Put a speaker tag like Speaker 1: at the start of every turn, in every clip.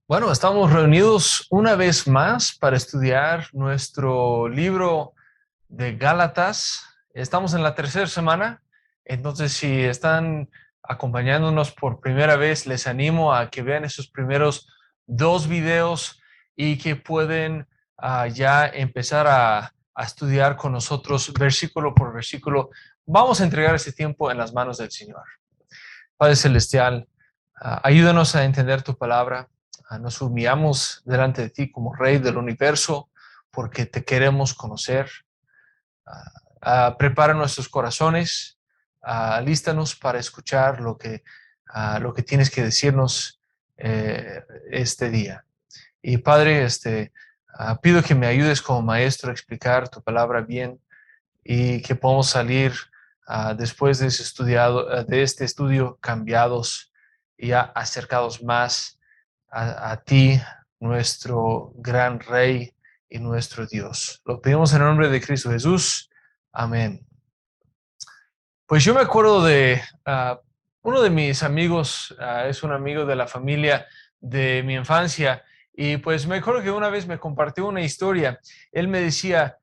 Speaker 1: Bueno, estamos reunidos una vez más para estudiar nuestro libro de Gálatas. Estamos en la tercera semana, entonces si están acompañándonos por primera vez, les animo a que vean esos primeros dos videos y que pueden ya empezar a estudiar con nosotros versículo por versículo. Vamos a entregar ese tiempo en las manos del Señor. Padre Celestial, ayúdanos a entender tu palabra. Nos humillamos delante de ti como Rey del universo porque te queremos conocer. Prepara nuestros corazones, alístanos para escuchar lo que tienes que decirnos este día. Y Padre, pido que me ayudes como maestro a explicar tu palabra bien y que podamos salir después de, de este estudio cambiados y acercados más a ti, nuestro gran Rey y nuestro Dios. Lo pedimos en el nombre de Cristo Jesús. Amén. Pues yo me acuerdo de uno de mis amigos, es un amigo de la familia de mi infancia, y pues me acuerdo que una vez me compartió una historia. Él me decía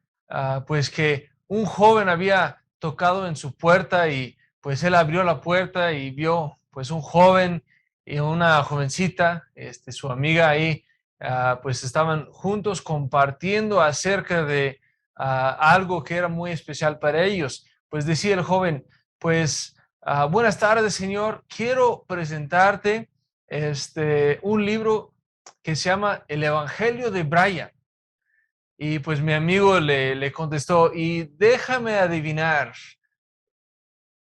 Speaker 1: pues que un joven había tocado en su puerta y pues él abrió la puerta y vio pues un joven y una jovencita, su amiga ahí, pues estaban juntos compartiendo acerca de algo que era muy especial para ellos. Pues decía el joven, pues buenas tardes, señor. Quiero presentarte un libro que se llama El Evangelio de Brian. Y pues mi amigo le contestó, y déjame adivinar,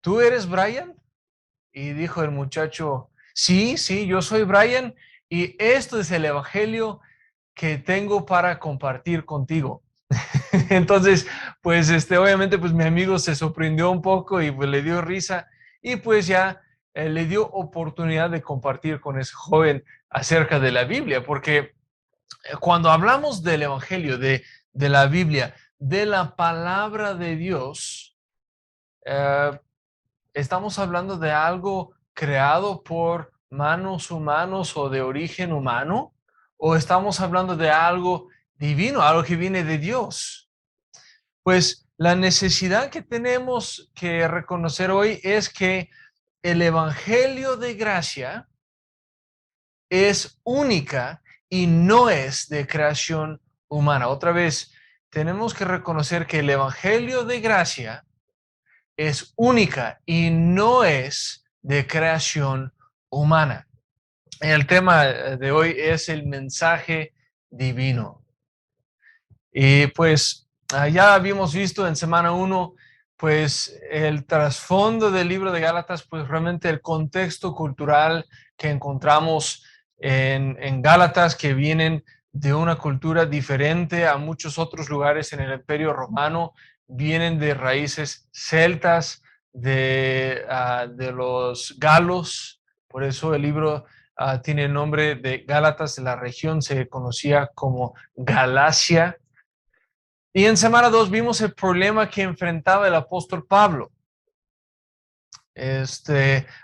Speaker 1: ¿tú eres Brian? Y dijo el muchacho, sí, sí, yo soy Brian y esto es el Evangelio que tengo para compartir contigo. Entonces, pues obviamente pues mi amigo se sorprendió un poco y pues le dio risa y pues ya le dio oportunidad de compartir con ese joven acerca de la Biblia, porque cuando hablamos del Evangelio, de la Biblia, de la palabra de Dios, eh, estamos hablando de algo creado por manos humanos o de origen humano, o estamos hablando de algo divino, algo que viene de Dios. Pues la necesidad que tenemos que reconocer hoy es que el Evangelio de gracia es única y no es de creación humana. Otra vez, tenemos que reconocer que el Evangelio de gracia es única y no es de creación humana. El tema de hoy es el mensaje divino. Y pues ya habíamos visto en semana 1, pues el trasfondo del libro de Gálatas, pues realmente el contexto cultural que encontramos en Gálatas, que vienen de una cultura diferente a muchos otros lugares en el Imperio Romano, vienen de raíces celtas, de los galos. Por eso el libro tiene el nombre de Gálatas. La región se conocía como Galacia. Y en semana 2 vimos el problema que enfrentaba el apóstol Pablo.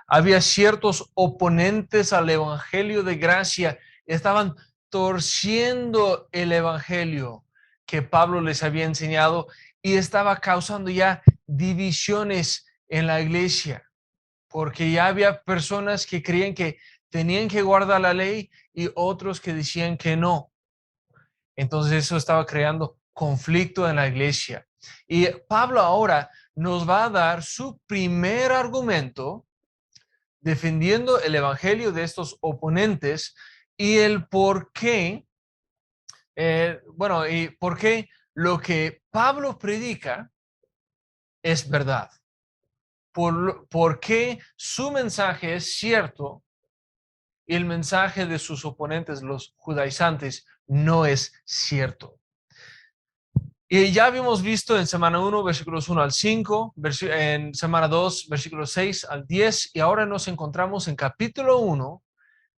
Speaker 1: Había ciertos oponentes al evangelio de gracia, estaban torciendo el evangelio que Pablo les había enseñado y estaba causando ya divisiones en la iglesia, porque ya había personas que creían que tenían que guardar la ley y otros que decían que no. Entonces eso estaba creando conflicto en la iglesia. Y Pablo ahora nos va a dar su primer argumento defendiendo el evangelio de estos oponentes y el por qué, y por qué lo que Pablo predica es verdad. Por qué su mensaje es cierto y el mensaje de sus oponentes, los judaizantes, no es cierto. Y ya habíamos visto en semana 1, versículos 1 al 5, en semana 2, versículos 6 al 10, y ahora nos encontramos en capítulo 1,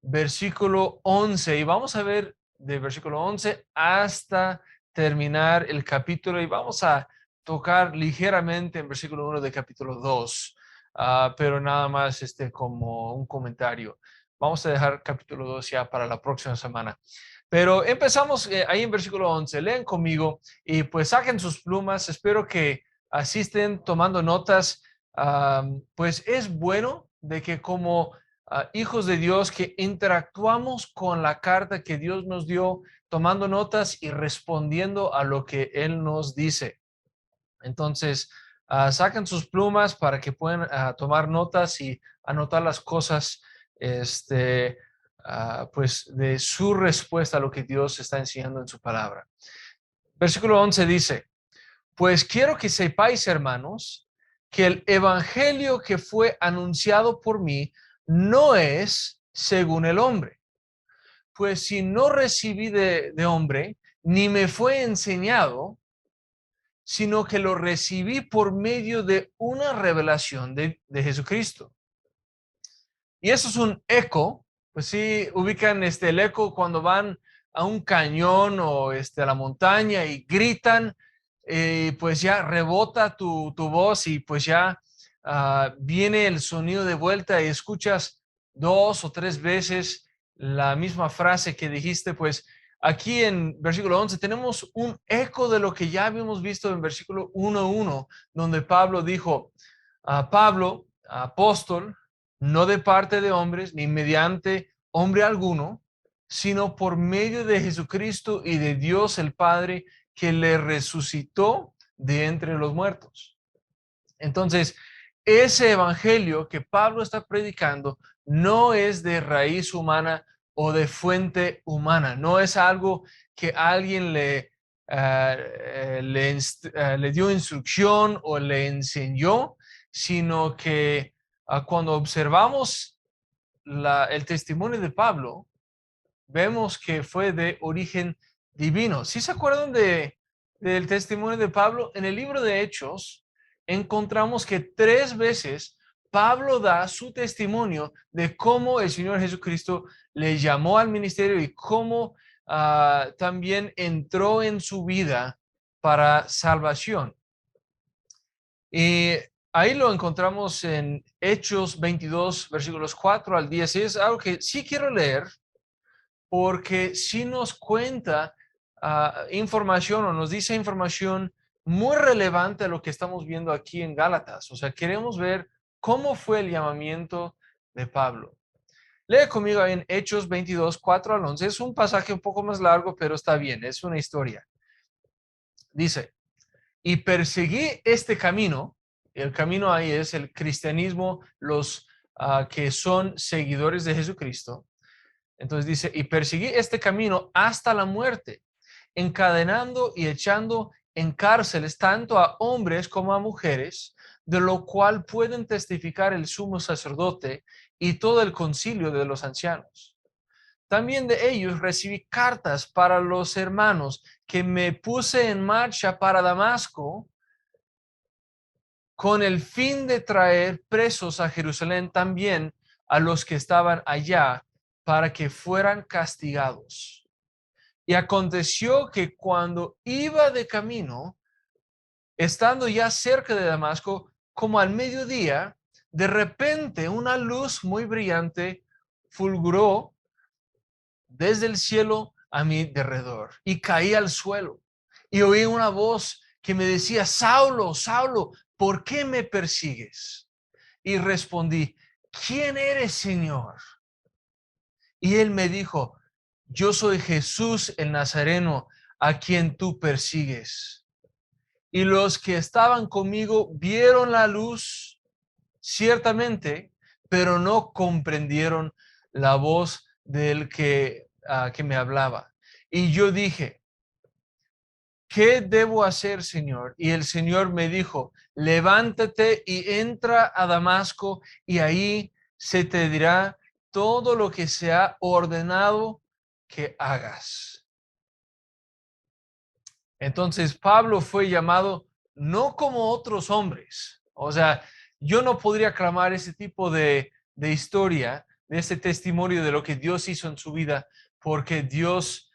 Speaker 1: versículo 11, y vamos a ver de versículo 11 hasta terminar el capítulo, y vamos a tocar ligeramente en versículo 1 de capítulo 2, pero nada más como un comentario. vamos a dejar capítulo 2 ya para la próxima semana. Pero empezamos ahí en versículo 11. Lean conmigo y pues saquen sus plumas. Espero que asisten tomando notas. Pues es bueno de que como hijos de Dios que interactuamos con la carta que Dios nos dio, tomando notas y respondiendo a lo que Él nos dice. Entonces, saquen sus plumas para que puedan tomar notas y anotar las cosas, pues, de su respuesta a lo que Dios está enseñando en su palabra. Versículo 11 dice, pues quiero que sepáis, hermanos, que el evangelio que fue anunciado por mí no es según el hombre. Pues si no recibí de hombre, ni me fue enseñado, sino que lo recibí por medio de una revelación de Jesucristo. Y eso es un eco, pues sí, ubican el eco cuando van a un cañón o a la montaña y gritan, pues ya rebota tu voz y pues ya viene el sonido de vuelta y escuchas 2 o 3 veces la misma frase que dijiste. Pues aquí en versículo 11 tenemos un eco de lo que ya habíamos visto en versículo 1:1, donde Pablo dijo, Pablo, apóstol, no de parte de hombres, ni mediante hombre alguno, sino por medio de Jesucristo y de Dios el Padre, que le resucitó de entre los muertos. Entonces, ese evangelio que Pablo está predicando no es de raíz humana o de fuente humana, no es algo que alguien le dio instrucción o le enseñó, sino que cuando observamos el testimonio de Pablo, vemos que fue de origen divino. ¿Sí se acuerdan del testimonio de Pablo? En el libro de Hechos encontramos que 3 veces Pablo da su testimonio de cómo el Señor Jesucristo le llamó al ministerio y cómo también entró en su vida para salvación. Y ahí lo encontramos en Hechos 22, versículos 4 al 10. Es algo que sí quiero leer porque sí nos cuenta información o nos dice información muy relevante a lo que estamos viendo aquí en Gálatas. O sea, queremos ver cómo fue el llamamiento de Pablo. Lee conmigo ahí en Hechos 22, 4 al 11. Es un pasaje un poco más largo, pero está bien, es una historia. Dice, y perseguí este camino. El camino ahí es el cristianismo, los que son seguidores de Jesucristo. Entonces dice, y perseguí este camino hasta la muerte, encadenando y echando en cárceles tanto a hombres como a mujeres, de lo cual pueden testificar el sumo sacerdote y todo el concilio de los ancianos. También de ellos recibí cartas para los hermanos, que me puse en marcha para Damasco con el fin de traer presos a Jerusalén también a los que estaban allá, para que fueran castigados. Y aconteció que cuando iba de camino, estando ya cerca de Damasco, como al mediodía, de repente una luz muy brillante fulguró desde el cielo a mi derredor y caí al suelo y oí una voz que me decía, Saulo, Saulo, ¿por qué me persigues? Y respondí, ¿quién eres, Señor? Y él me dijo, yo soy Jesús el Nazareno, a quien tú persigues. Y los que estaban conmigo vieron la luz, ciertamente, pero no comprendieron la voz del que me hablaba. Y yo dije, ¿qué debo hacer, Señor? Y el Señor me dijo, levántate y entra a Damasco, y ahí se te dirá todo lo que se ha ordenado que hagas. Entonces Pablo fue llamado no como otros hombres. O sea, yo no podría clamar ese tipo de historia, de ese testimonio de lo que Dios hizo en su vida, porque Dios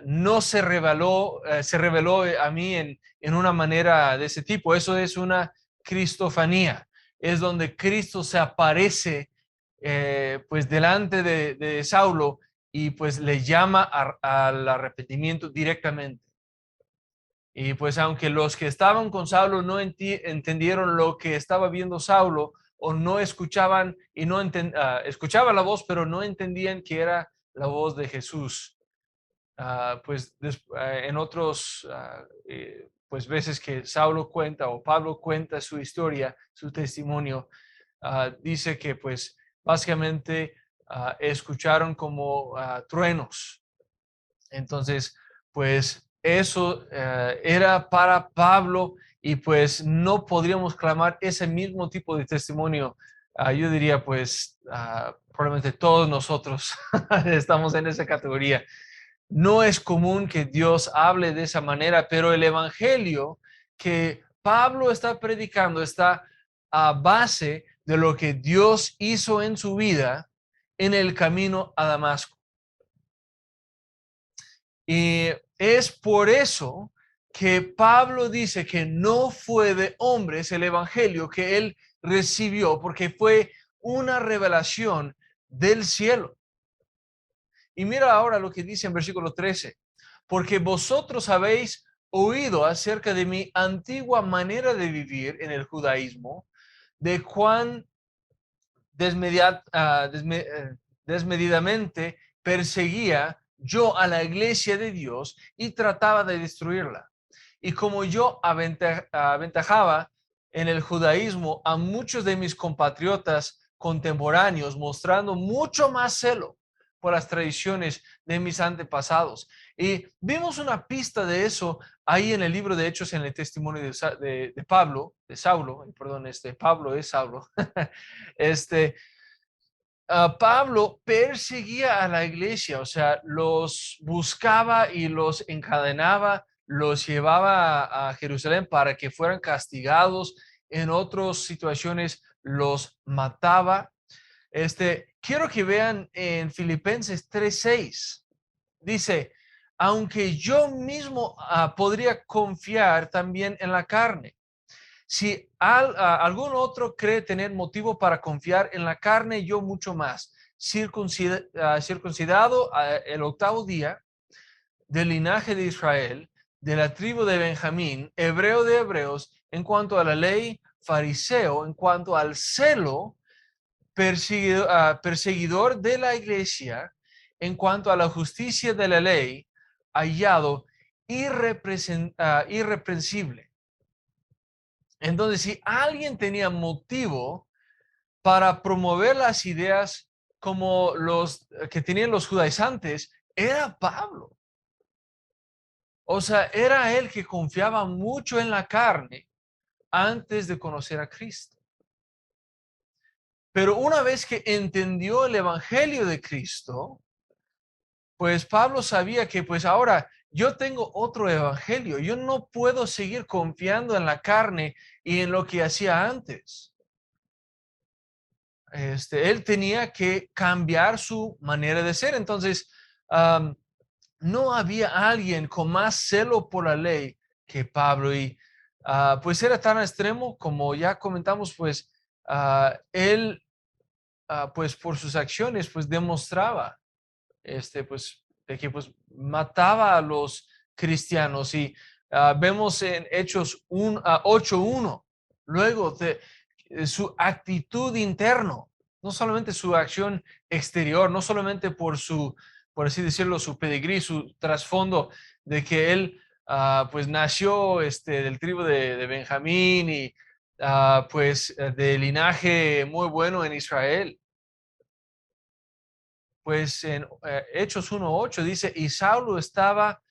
Speaker 1: no se reveló a mí en una manera de ese tipo. Eso es una cristofanía. Es donde Cristo se aparece pues delante de Saulo y pues le llama al arrepentimiento directamente. Y pues aunque los que estaban con Saulo no entendieron lo que estaba viendo Saulo o no escuchaban y no escuchaban la voz, pero no entendían que era la voz de Jesús. Pues en otros pues veces que Saulo cuenta o Pablo cuenta su historia, su testimonio, dice que pues básicamente escucharon como truenos. Entonces, pues eso era para Pablo y pues no podríamos clamar ese mismo tipo de testimonio. Yo diría pues probablemente todos nosotros estamos en esa categoría. No es común que Dios hable de esa manera, pero el evangelio que Pablo está predicando está a base de lo que Dios hizo en su vida en el camino a Damasco. Y es por eso que Pablo dice que no fue de hombres el evangelio que él recibió, porque fue una revelación del cielo. Y mira ahora lo que dice en versículo 13, porque vosotros habéis oído acerca de mi antigua manera de vivir en el judaísmo, de cuán desmedidamente perseguía yo a la iglesia de Dios y trataba de destruirla. Y como yo aventajaba en el judaísmo a muchos de mis compatriotas contemporáneos, mostrando mucho más celo por las tradiciones de mis antepasados. Y vimos una pista de eso ahí en el libro de Hechos, en el testimonio de Pablo, de Saulo, perdón, Pablo es Saulo. este, Pablo perseguía a la iglesia, o sea, los buscaba y los encadenaba, los llevaba a Jerusalén para que fueran castigados, en otras situaciones los mataba. Quiero que vean en Filipenses 3:6, dice, aunque yo mismo podría confiar también en la carne. Si algún otro cree tener motivo para confiar en la carne, yo mucho más. Circuncidado el octavo día, del linaje de Israel, de la tribu de Benjamín, hebreo de hebreos, en cuanto a la ley, fariseo, en cuanto al celo, perseguidor de la iglesia, en cuanto a la justicia de la ley, hallado irreprensible. Entonces, si alguien tenía motivo para promover las ideas como los que tenían los judaizantes, era Pablo. O sea, era él que confiaba mucho en la carne antes de conocer a Cristo. Pero una vez que entendió el evangelio de Cristo, pues Pablo sabía que pues ahora yo tengo otro evangelio. Yo no puedo seguir confiando en la carne y en lo que hacía antes. Él tenía que cambiar su manera de ser. Entonces, no había alguien con más celo por la ley que Pablo. Y pues era tan extremo, como ya comentamos, pues él, pues por sus acciones, pues demostraba, pues, de que pues mataba a los cristianos. Y vemos en Hechos 8:1, luego de su actitud interno, no solamente su acción exterior, no solamente por así decirlo, su pedigrí, su trasfondo de que él pues nació del tribu de Benjamín y pues de linaje muy bueno en Israel. Pues en Hechos 1:8 dice, y Saulo estaba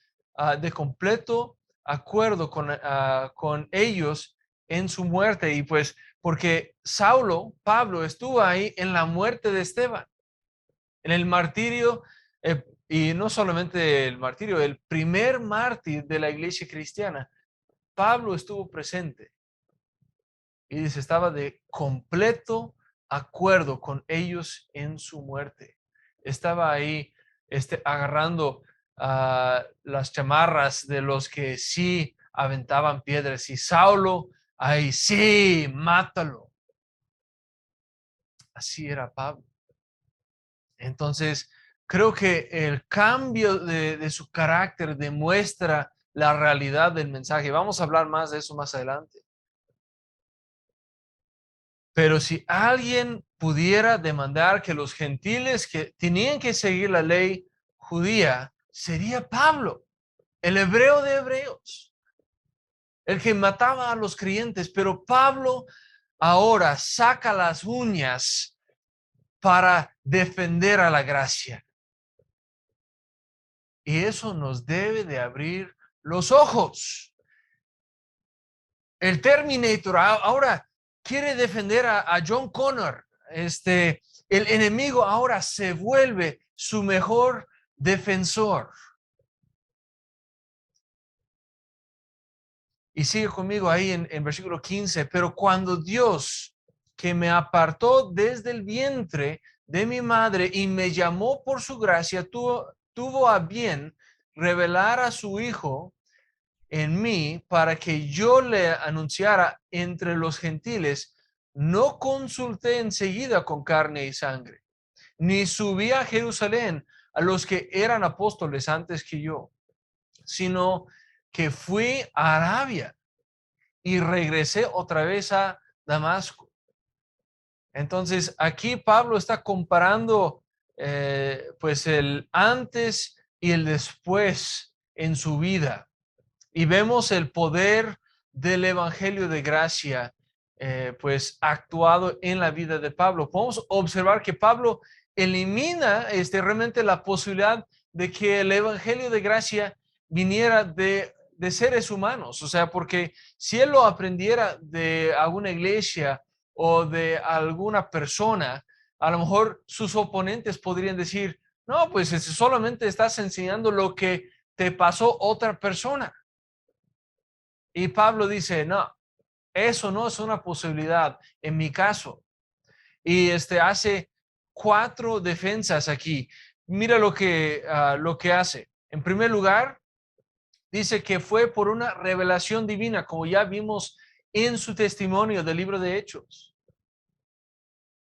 Speaker 1: de completo acuerdo con ellos en su muerte. Y pues porque Pablo, estuvo ahí en la muerte de Esteban, en el martirio, y no solamente el martirio, el primer mártir de la iglesia cristiana. Pablo estuvo presente y dice, estaba de completo acuerdo con ellos en su muerte. Estaba ahí agarrando las chamarras de los que sí aventaban piedras, y Saulo, ahí sí, mátalo. Así era Pablo. Entonces, creo que el cambio de su carácter demuestra la realidad del mensaje. Vamos a hablar más de eso más adelante. Pero si alguien pudiera demandar que los gentiles que tenían que seguir la ley judía, sería Pablo, el hebreo de hebreos, el que mataba a los creyentes. Pero Pablo ahora saca las uñas para defender a la gracia. Y eso nos debe de abrir los ojos. El Terminator ahora quiere defender a John Connor. El enemigo ahora se vuelve su mejor defensor. Y sigue conmigo ahí en versículo 15. Pero cuando Dios, que me apartó desde el vientre de mi madre y me llamó por su gracia, tuvo a bien revelar a su Hijo en mí para que yo le anunciara entre los gentiles, no consulté enseguida con carne y sangre, ni subí a Jerusalén a los que eran apóstoles antes que yo, sino que fui a Arabia y regresé otra vez a Damasco. Entonces, aquí Pablo está comparando pues el antes y el después en su vida. Y vemos el poder del Evangelio de gracia, pues actuado en la vida de Pablo. Podemos observar que Pablo elimina realmente la posibilidad de que el Evangelio de gracia viniera de seres humanos. O sea, porque si él lo aprendiera de alguna iglesia o de alguna persona, a lo mejor sus oponentes podrían decir, no, pues solamente estás enseñando lo que te pasó otra persona. Y Pablo dice, no, eso no es una posibilidad en mi caso. Y hace 4 defensas aquí. Mira lo que hace. En primer lugar, dice que fue por una revelación divina, como ya vimos en su testimonio del libro de Hechos.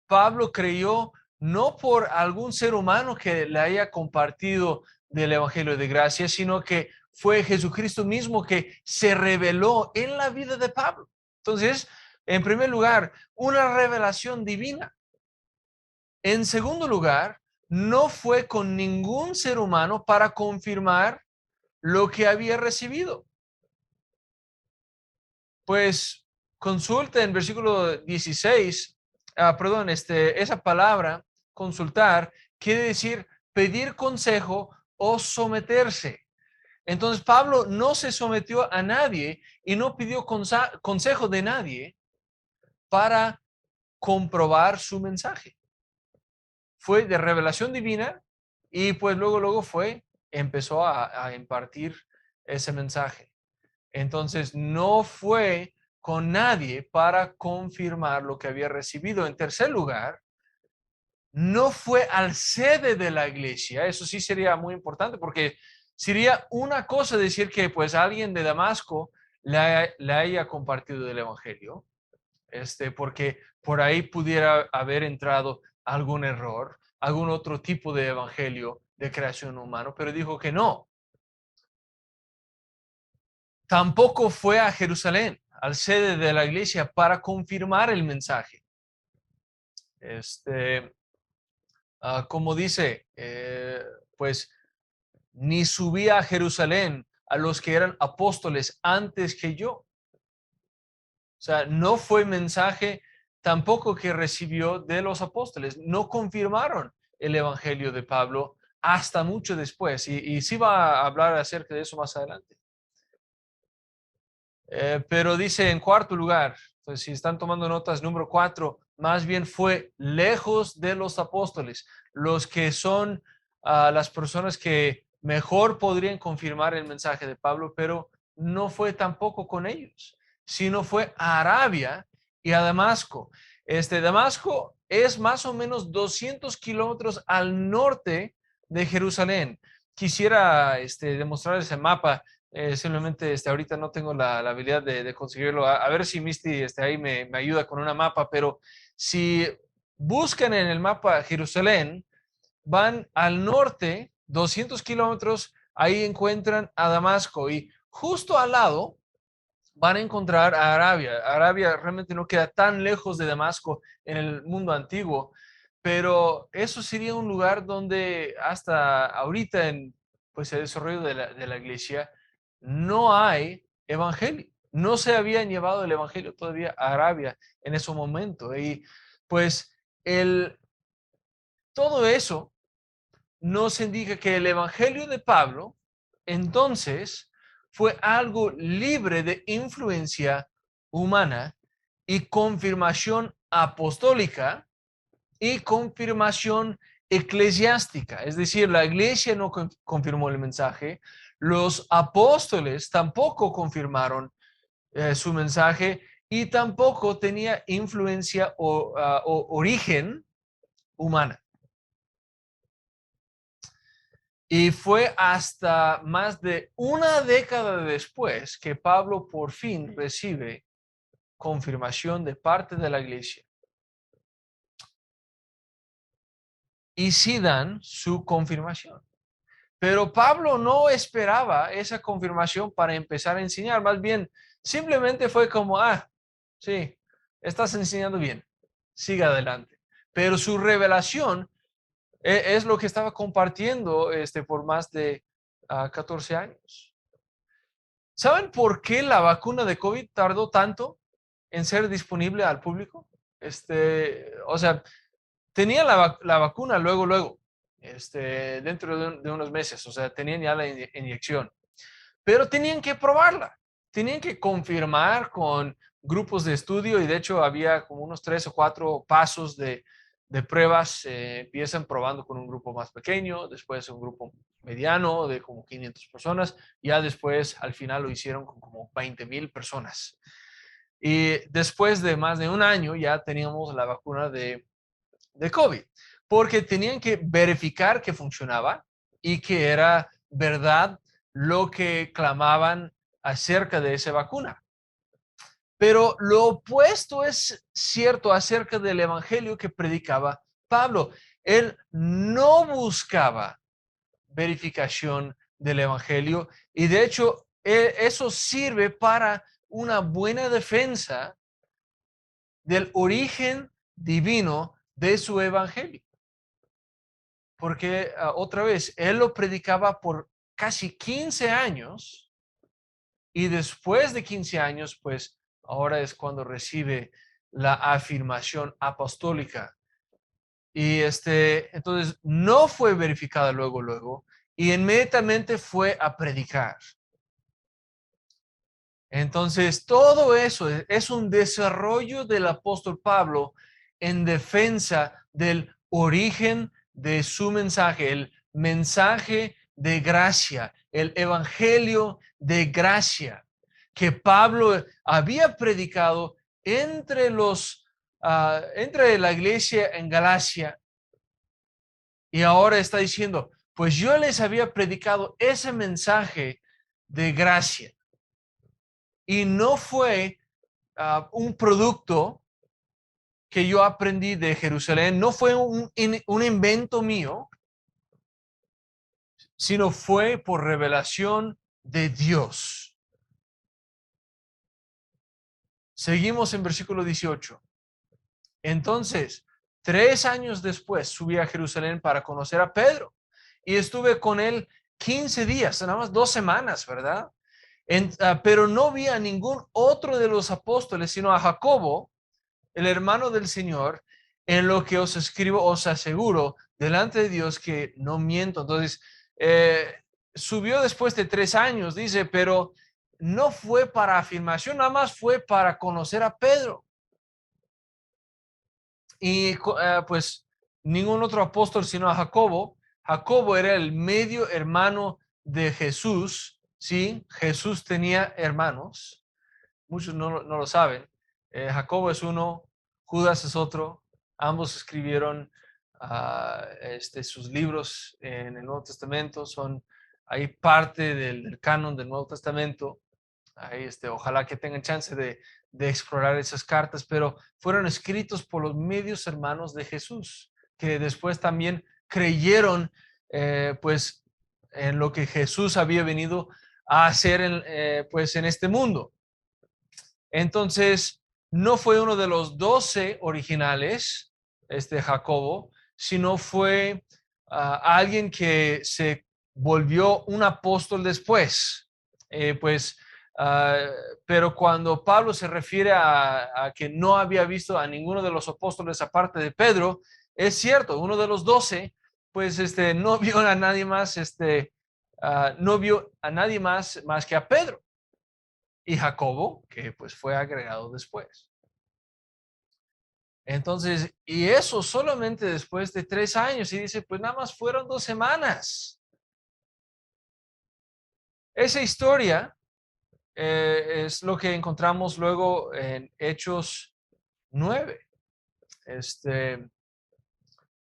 Speaker 1: Pablo creyó no por algún ser humano que le haya compartido del Evangelio de gracia, sino que fue Jesucristo mismo que se reveló en la vida de Pablo. Entonces, en primer lugar, una revelación divina. En segundo lugar, no fue con ningún ser humano para confirmar lo que había recibido. Pues consulta en versículo 16, perdón, esa palabra, consultar, quiere decir pedir consejo o someterse. Entonces Pablo no se sometió a nadie y no pidió consejo de nadie para comprobar su mensaje. Fue de revelación divina y pues luego empezó a impartir ese mensaje. Entonces no fue con nadie para confirmar lo que había recibido. En tercer lugar, no fue al sede de la iglesia. Eso sí sería muy importante porque sería una cosa decir que pues alguien de Damasco le haya compartido el evangelio, porque por ahí pudiera haber entrado algún error, algún otro tipo de evangelio de creación humana, pero dijo que no. Tampoco fue a Jerusalén, al sede de la iglesia, para confirmar el mensaje. Como dice, pues ni subí a Jerusalén a los que eran apóstoles antes que yo. O sea, no fue mensaje tampoco que recibió de los apóstoles. No confirmaron el evangelio de Pablo hasta mucho después. Y sí va a hablar acerca de eso más adelante. Pero dice en cuarto lugar, pues si están tomando notas, número 4, más bien fue lejos de los apóstoles, los que son las personas que mejor podrían confirmar el mensaje de Pablo, pero no fue tampoco con ellos, sino fue a Arabia y a Damasco. Damasco es más o menos 200 kilómetros al norte de Jerusalén. Quisiera demostrar ese mapa. Simplemente ahorita no tengo la habilidad de conseguirlo. A ver si Misty ahí me ayuda con una mapa, pero si buscan en el mapa Jerusalén, van al norte, 200 kilómetros, ahí encuentran a Damasco y justo al lado van a encontrar a Arabia. Arabia realmente no queda tan lejos de Damasco en el mundo antiguo, pero eso sería un lugar donde hasta ahorita en pues, el desarrollo de la iglesia no hay evangelio. No se habían llevado el evangelio todavía a Arabia en ese momento. Y pues el, todo eso nos indica que el evangelio de Pablo entonces fue algo libre de influencia humana y confirmación apostólica y confirmación eclesiástica. Es decir, la iglesia no confirmó el mensaje, los apóstoles tampoco confirmaron su mensaje y tampoco tenía influencia o origen humana. Y fue hasta más de una década después que Pablo por fin recibe confirmación de parte de la iglesia. Y sí dan su confirmación. Pero Pablo no esperaba esa confirmación para empezar a enseñar. Más bien, simplemente fue como, sí, estás enseñando bien, siga adelante. Pero su revelación es lo que estaba compartiendo por más de 14 años. ¿Saben por qué la vacuna de COVID tardó tanto en ser disponible al público? O sea, tenían la vacuna luego, dentro de unos meses, o sea, tenían ya la inyección, pero tenían que probarla, tenían que confirmar con grupos de estudio y de hecho había como unos 3 o 4 pasos de pruebas. Empiezan probando con un grupo más pequeño, después un grupo mediano de como 500 personas, ya después al final lo hicieron con como 20,000 personas. Y después de más de un año ya teníamos la vacuna de COVID, porque tenían que verificar que funcionaba y que era verdad lo que clamaban acerca de esa vacuna. Pero lo opuesto es cierto acerca del evangelio que predicaba Pablo. Él no buscaba verificación del evangelio y de hecho eso sirve para una buena defensa del origen divino de su evangelio. Porque otra vez, él lo predicaba por casi 15 años y después de 15 años, pues ahora es cuando recibe la afirmación apostólica. Y entonces no fue verificada luego, y inmediatamente fue a predicar. Entonces, todo eso es un desarrollo del apóstol Pablo en defensa del origen de su mensaje, el mensaje de gracia, el evangelio de gracia que Pablo había predicado entre la iglesia en Galacia, y ahora está diciendo, pues yo les había predicado ese mensaje de gracia. Y no fue un producto que yo aprendí de Jerusalén, no fue un invento mío, sino fue por revelación de Dios. Seguimos en versículo 18. Entonces, 3 años después subí a Jerusalén para conocer a Pedro y estuve con él 15 días, nada más 2 semanas, ¿verdad? Pero no vi a ningún otro de los apóstoles, sino a Jacobo, el hermano del Señor. En lo que os escribo, os aseguro delante de Dios que no miento. Entonces, subió después de 3 años, dice, pero no fue para afirmación, nada más fue para conocer a Pedro. Y pues ningún otro apóstol sino a Jacobo. Jacobo era el medio hermano de Jesús, ¿sí? Jesús tenía hermanos, muchos no lo saben. Jacobo es uno, Judas es otro, ambos escribieron sus libros en el Nuevo Testamento, son ahí parte del canon del Nuevo Testamento. Ahí, ojalá que tengan chance de explorar esas cartas, pero fueron escritos por los medios hermanos de Jesús, que después también creyeron pues en lo que Jesús había venido a hacer pues en este mundo. Entonces, no fue uno de los 12 originales, Jacobo, sino fue alguien que se volvió un apóstol después. Pues, pero cuando Pablo se refiere a que no había visto a ninguno de los apóstoles aparte de Pedro, es cierto, uno de los 12, pues no vio a nadie más, no vio a nadie más que a Pedro y Jacobo, que pues fue agregado después. Entonces, y eso solamente después de 3 años, y dice, pues nada más fueron 2 semanas. Esa historia es lo que encontramos luego en Hechos 9.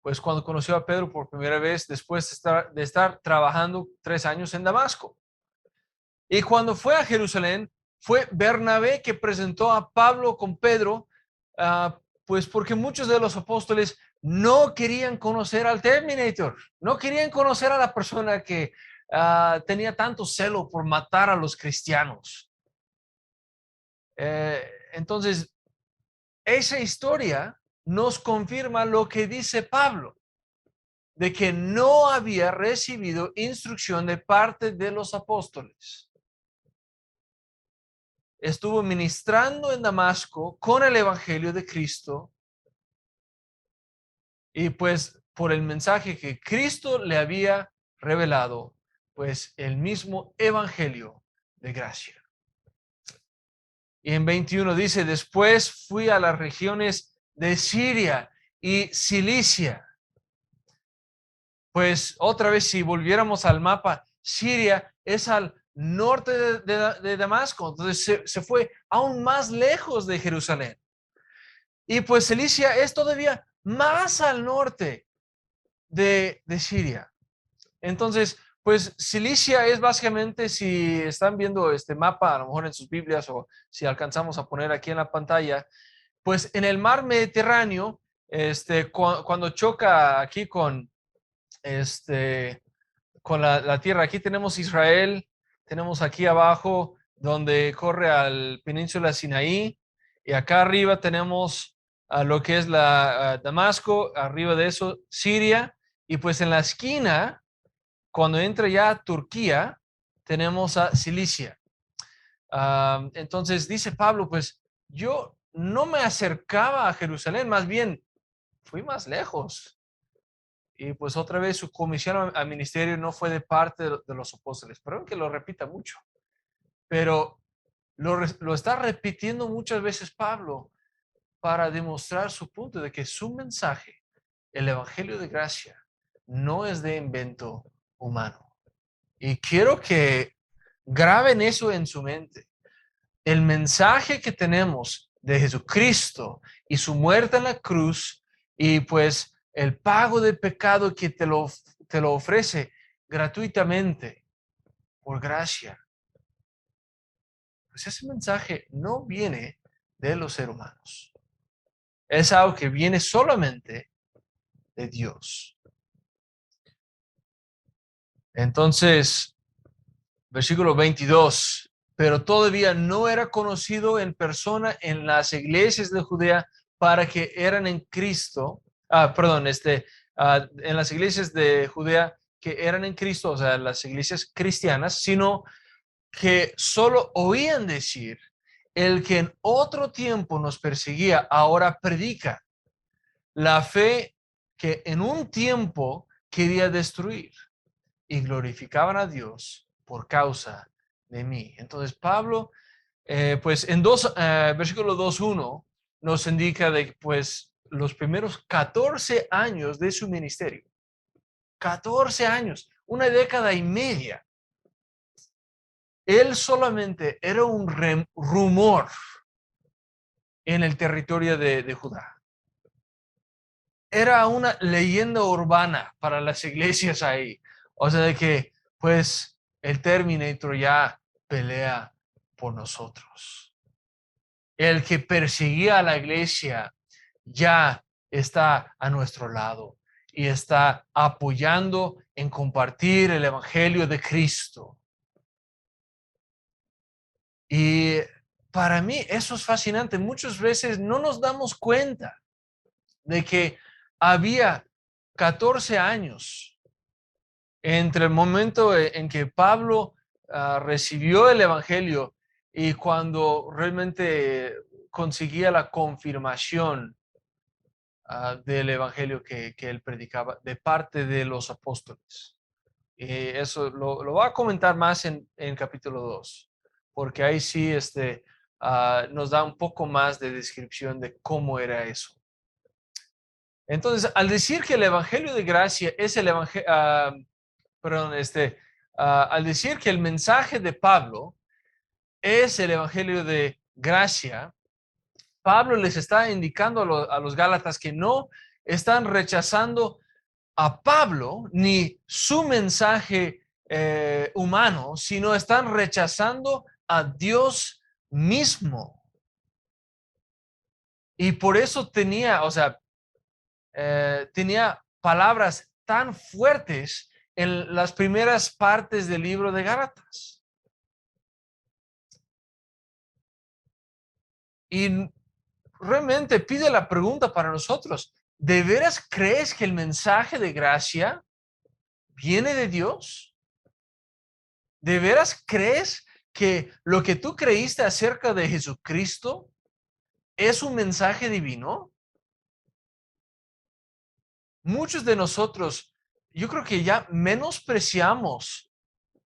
Speaker 1: Pues cuando conoció a Pedro por primera vez, después de estar trabajando 3 años en Damasco. Y cuando fue a Jerusalén, fue Bernabé que presentó a Pablo con Pedro, pues porque muchos de los apóstoles no querían conocer al Terminator, no querían conocer a la persona que tenía tanto celo por matar a los cristianos. Entonces, esa historia nos confirma lo que dice Pablo, de que no había recibido instrucción de parte de los apóstoles. Estuvo ministrando en Damasco con el Evangelio de Cristo y pues por el mensaje que Cristo le había revelado, pues el mismo Evangelio de gracia. Y en 21 dice, después fui a las regiones de Siria y Cilicia. Pues otra vez, si volviéramos al mapa, Siria es al norte de Damasco, entonces se fue aún más lejos de Jerusalén. Y pues Cilicia es todavía más al norte de Siria. Entonces, pues Cilicia es básicamente, si están viendo este mapa, a lo mejor en sus Biblias o si alcanzamos a poner aquí en la pantalla, pues en el mar Mediterráneo, cuando choca aquí con la tierra, aquí tenemos Israel, tenemos aquí abajo donde corre al península Sinaí, y acá arriba tenemos a lo que es Damasco, arriba de eso Siria, y pues en la esquina, cuando entra ya a Turquía, tenemos a Cilicia. Entonces dice Pablo, pues yo no me acercaba a Jerusalén, más bien fui más lejos. Y pues otra vez su comisión al ministerio no fue de parte de los apóstoles. Perdón que lo repita mucho, pero lo está repitiendo muchas veces Pablo para demostrar su punto de que su mensaje, el Evangelio de gracia, no es de invento humano. Y quiero que graben eso en su mente. El mensaje que tenemos de Jesucristo y su muerte en la cruz y pues el pago de pecado que te lo ofrece gratuitamente por gracia. Pues ese mensaje no viene de los seres humanos. Es algo que viene solamente de Dios. Entonces, versículo 22, pero todavía no era conocido en persona en las iglesias de Judea para que eran en Cristo, en las iglesias de Judea que eran en Cristo, o sea, las iglesias cristianas, sino que solo oían decir, el que en otro tiempo nos perseguía, ahora predica la fe que en un tiempo quería destruir, y glorificaban a Dios por causa de mí. Entonces Pablo, pues en versículo 2:1 nos indica de pues los primeros 14 años de su ministerio. 14 años, una década y media. Él solamente era un rumor en el territorio de Judá. Era una leyenda urbana para las iglesias ahí. O sea, de que pues el Terminator ya pelea por nosotros. El que perseguía a la iglesia ya está a nuestro lado. y está apoyando en compartir el Evangelio de Cristo. Y para mí eso es fascinante. Muchas veces no nos damos cuenta de que había 14 años entre el momento en que Pablo recibió el Evangelio y cuando realmente conseguía la confirmación del Evangelio que él predicaba de parte de los apóstoles. Y eso lo va a comentar más en capítulo 2, porque ahí sí nos da un poco más de descripción de cómo era eso. Entonces, al decir que el Evangelio de gracia es el Evangelio, al decir que el mensaje de Pablo es el Evangelio de gracia, Pablo les está indicando a los Gálatas que no están rechazando a Pablo ni su mensaje humano, sino están rechazando a Dios mismo. Y por eso tenía palabras tan fuertes en las primeras partes del libro de Gálatas. Y realmente pide la pregunta para nosotros: ¿de veras crees que el mensaje de gracia viene de Dios? ¿De veras crees que lo que tú creíste acerca de Jesucristo es un mensaje divino? Muchos de nosotros, yo creo que ya menospreciamos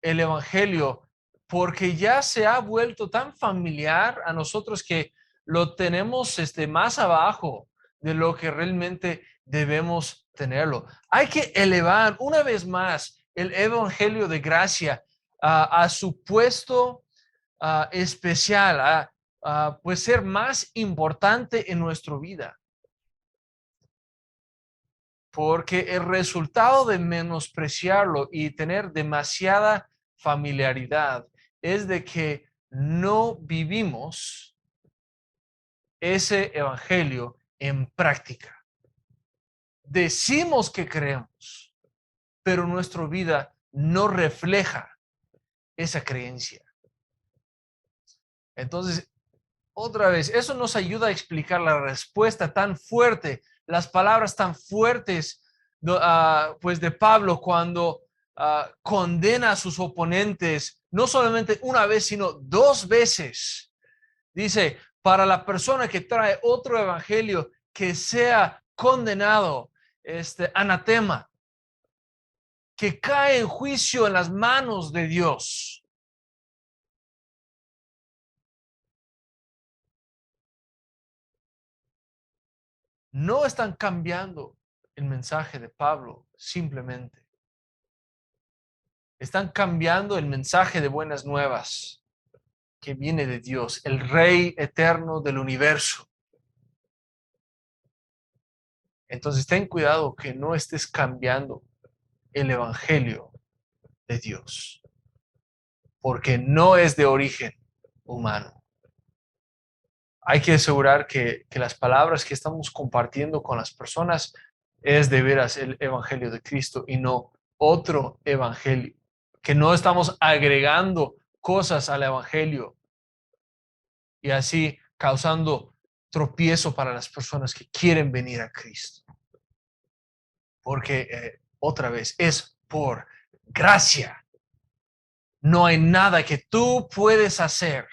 Speaker 1: el Evangelio porque ya se ha vuelto tan familiar a nosotros que lo tenemos más abajo de lo que realmente debemos tenerlo. Hay que elevar una vez más el Evangelio de gracia a su puesto especial, pues ser más importante en nuestra vida. Porque el resultado de menospreciarlo y tener demasiada familiaridad es de que no vivimos ese evangelio en práctica. Decimos que creemos, pero nuestra vida no refleja esa creencia. Entonces, otra vez, eso nos ayuda a explicar la respuesta tan fuerte, las palabras tan fuertes pues de Pablo cuando condena a sus oponentes, no solamente una vez, sino dos veces. Dice, para la persona que trae otro evangelio, que sea condenado, anatema, que cae en juicio en las manos de Dios. No están cambiando el mensaje de Pablo, simplemente. Están cambiando el mensaje de buenas nuevas que viene de Dios, el Rey eterno del universo. Entonces, ten cuidado que no estés cambiando el evangelio de Dios, porque no es de origen humano. Hay que asegurar que las palabras que estamos compartiendo con las personas es de veras el evangelio de Cristo y no otro evangelio, que no estamos agregando cosas al evangelio y así causando tropiezo para las personas que quieren venir a Cristo. Porque otra vez, es por gracia. No hay nada que tú puedes hacer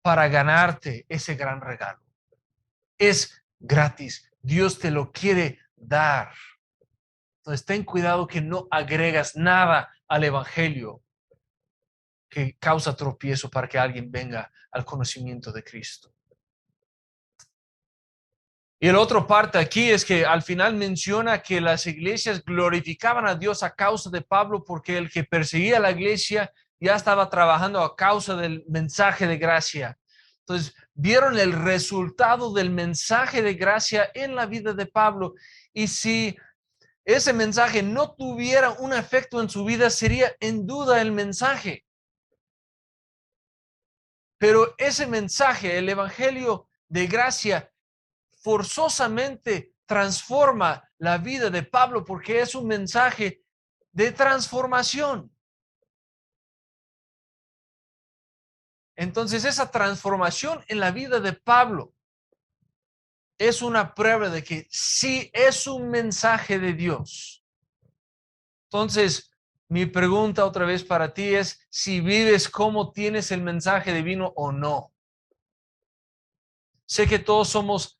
Speaker 1: para ganarte ese gran regalo. Es gratis. Dios te lo quiere dar. Entonces, ten cuidado que no agregas nada al evangelio que causa tropiezo para que alguien venga al conocimiento de Cristo. Y la otra parte aquí es que al final menciona que las iglesias glorificaban a Dios a causa de Pablo porque el que perseguía a la iglesia ya estaba trabajando a causa del mensaje de gracia. Entonces, vieron el resultado del mensaje de gracia en la vida de Pablo. Y si ese mensaje no tuviera un efecto en su vida, sería en duda el mensaje. Pero ese mensaje, el evangelio de gracia, forzosamente transforma la vida de Pablo porque es un mensaje de transformación. Entonces, esa transformación en la vida de Pablo es una prueba de que sí es un mensaje de Dios. Entonces, mi pregunta otra vez para ti es si vives como tienes el mensaje divino o no. Sé que todos somos,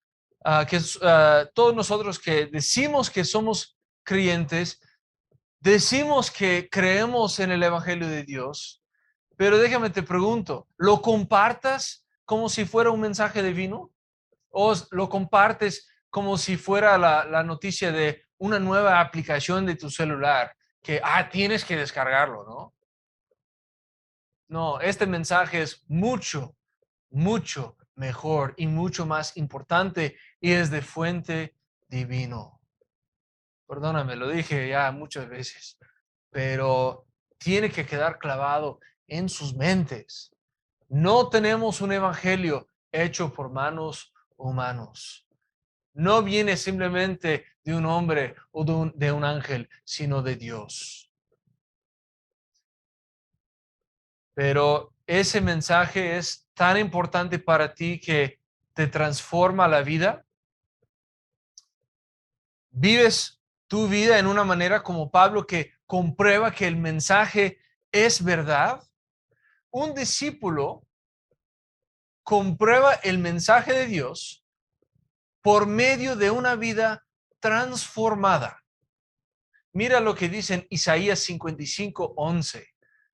Speaker 1: todos nosotros que decimos que somos creyentes, decimos que creemos en el Evangelio de Dios, pero déjame te pregunto, ¿lo compartas como si fuera un mensaje divino? ¿O lo compartes como si fuera la noticia de una nueva aplicación de tu celular que, tienes que descargarlo, ¿no? No, este mensaje es mucho, mucho mejor y mucho más importante y es de fuente divino. Perdóname, lo dije ya muchas veces, pero tiene que quedar clavado en sus mentes. No tenemos un evangelio hecho por manos humanos. No viene simplemente de un hombre o de un ángel, sino de Dios. Pero ese mensaje es tan importante para ti que te transforma la vida. Vives tu vida en una manera como Pablo que comprueba que el mensaje es verdad. Un discípulo comprueba el mensaje de Dios por medio de una vida transformada. Mira lo que dice en Isaías 55:11.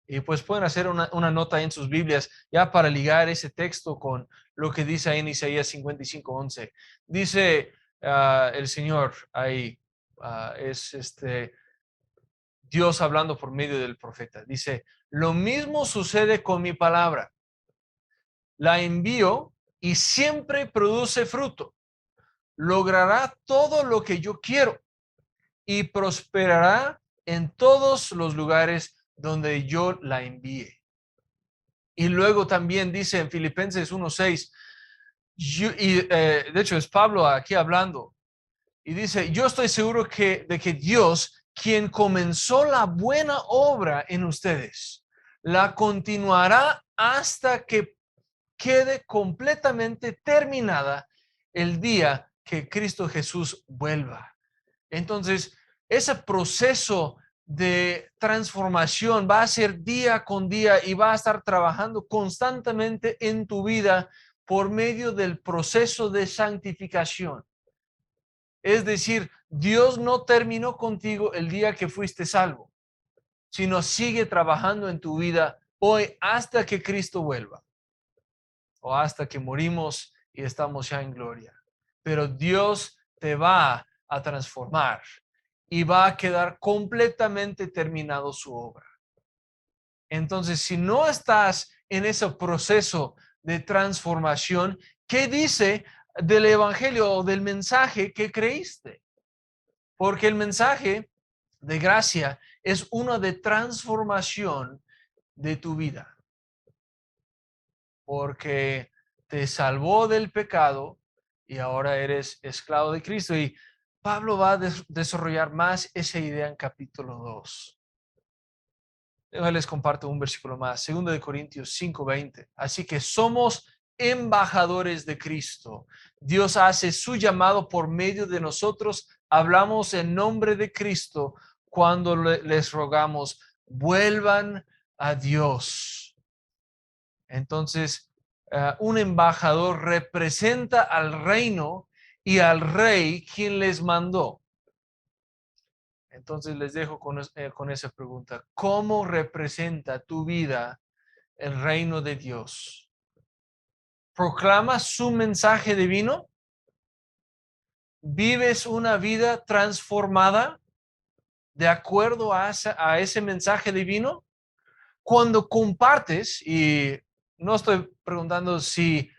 Speaker 1: Y pues pueden hacer una nota en sus Biblias ya para ligar ese texto con lo que dice ahí en Isaías 55:11. Dice el Señor ahí, es Dios hablando por medio del profeta. Dice, lo mismo sucede con mi palabra. La envío y siempre produce fruto. Logrará todo lo que yo quiero y prosperará en todos los lugares donde yo la envíe. Y luego también dice en Filipenses 1:6, de hecho es Pablo aquí hablando, y dice, yo estoy seguro de que Dios, quien comenzó la buena obra en ustedes, la continuará hasta que quede completamente terminada el día que Cristo Jesús vuelva. Entonces, ese proceso de transformación va a ser día con día y va a estar trabajando constantemente en tu vida por medio del proceso de santificación. Es decir, Dios no terminó contigo el día que fuiste salvo, sino sigue trabajando en tu vida hoy hasta que Cristo vuelva o hasta que morimos y estamos ya en gloria. Pero Dios te va a transformar y va a quedar completamente terminado su obra. Entonces, si no estás en ese proceso de transformación, ¿qué dice del evangelio o del mensaje que creíste? Porque el mensaje de gracia es uno de transformación de tu vida. Porque te salvó del pecado y ahora eres esclavo de Cristo. Y Pablo va a desarrollar más esa idea en capítulo 2. Les comparto un versículo más, 2 Corintios 5:20. Así que somos embajadores de Cristo. Dios hace su llamado por medio de nosotros. Hablamos en nombre de Cristo cuando les rogamos, vuelvan a Dios. Entonces, un embajador representa al reino y al rey quien les mandó. Entonces les dejo con esa pregunta. ¿Cómo representa tu vida el reino de Dios? ¿Proclamas su mensaje divino? ¿Vives una vida transformada de acuerdo a ese mensaje divino? Cuando compartes, y no estoy preguntando si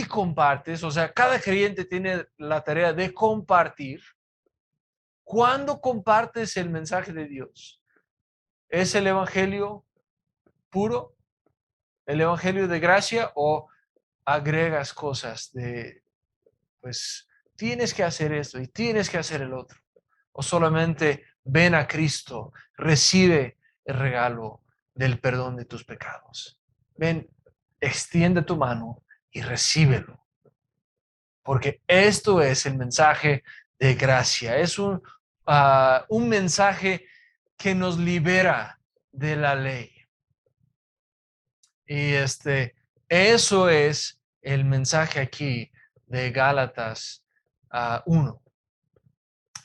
Speaker 1: compartes, o sea, cada creyente tiene la tarea de compartir. ¿Cuándo compartes el mensaje de Dios? ¿Es el evangelio puro? ¿El evangelio de gracia o agregas cosas de, pues, tienes que hacer esto y tienes que hacer el otro. O solamente ven a Cristo, recibe el regalo del perdón de tus pecados. Ven, extiende tu mano y recíbelo. Porque esto es el mensaje de gracia. Es un mensaje que nos libera de la ley. Y eso es el mensaje aquí de Gálatas 1.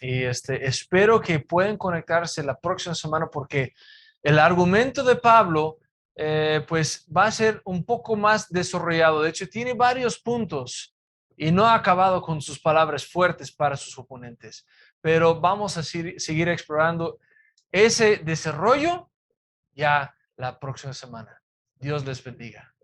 Speaker 1: Y espero que puedan conectarse la próxima semana porque el argumento de Pablo pues va a ser un poco más desarrollado. De hecho, tiene varios puntos y no ha acabado con sus palabras fuertes para sus oponentes. Pero vamos a seguir explorando ese desarrollo ya la próxima semana. Dios les bendiga.